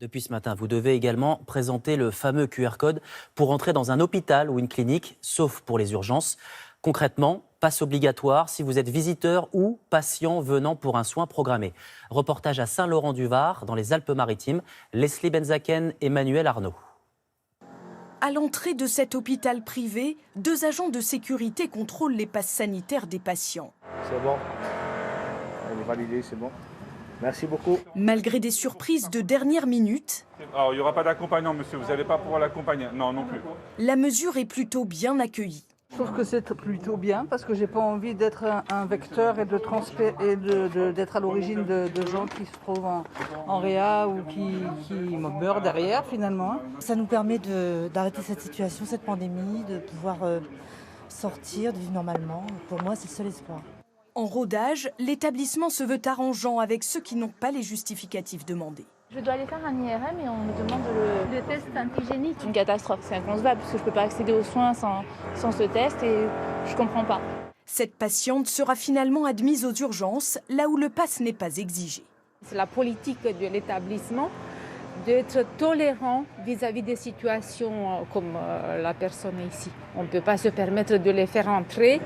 Depuis ce matin, vous devez également présenter le fameux QR code pour entrer dans un hôpital ou une clinique, sauf pour les urgences. Concrètement, passe obligatoire si vous êtes visiteur ou patient venant pour un soin programmé. Reportage à Saint-Laurent-du-Var, dans les Alpes-Maritimes. Leslie Benzaken, Emmanuel Arnaud. À l'entrée de cet hôpital privé, 2 agents de sécurité contrôlent les passes sanitaires des patients. C'est bon. Elle est validée, c'est bon. Merci beaucoup. Malgré des surprises de dernière minute, alors, il n'y aura pas d'accompagnant, monsieur. Vous n'allez pas pouvoir l'accompagner. Non plus. la mesure est plutôt bien accueillie. Je trouve que c'est plutôt bien parce que j'ai pas envie d'être un vecteur et d'être à l'origine de gens qui se trouvent en réa ou qui meurent derrière finalement. Ça nous permet d'arrêter cette situation, cette pandémie, de pouvoir sortir, de vivre normalement. Pour moi, c'est le seul espoir. En rodage, l'établissement se veut arrangeant avec ceux qui n'ont pas les justificatifs demandés. Je dois aller faire un IRM et on me demande le test antigénique. C'est une catastrophe, c'est inconcevable parce que je ne peux pas accéder aux soins sans ce test et je ne comprends pas. Cette patiente sera finalement admise aux urgences, là où le pass n'est pas exigé. C'est la politique de l'établissement d'être tolérant vis-à-vis des situations comme la personne ici. On ne peut pas se permettre de les faire entrer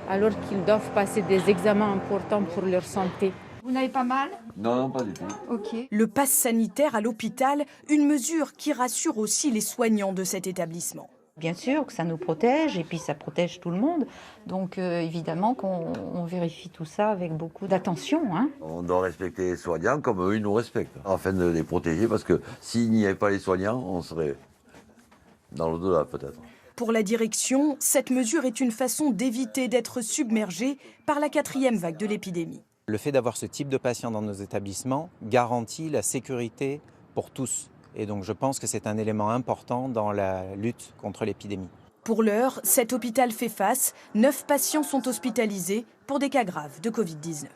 alors qu'ils doivent passer des examens importants pour leur santé. Vous n'avez pas mal? Non, pas du tout. Ok. Le pass sanitaire à l'hôpital, une mesure qui rassure aussi les soignants de cet établissement. Bien sûr que ça nous protège et puis ça protège tout le monde. Donc évidemment qu'on vérifie tout ça avec beaucoup d'attention. On doit respecter les soignants comme eux, ils nous respectent, afin de les protéger, parce que s'il n'y avait pas les soignants, on serait dans l'au-delà peut-être. Pour la direction, cette mesure est une façon d'éviter d'être submergé par la 4e vague de l'épidémie. Le fait d'avoir ce type de patients dans nos établissements garantit la sécurité pour tous. Et donc je pense que c'est un élément important dans la lutte contre l'épidémie. Pour l'heure, cet hôpital fait face. 9 patients sont hospitalisés pour des cas graves de Covid-19.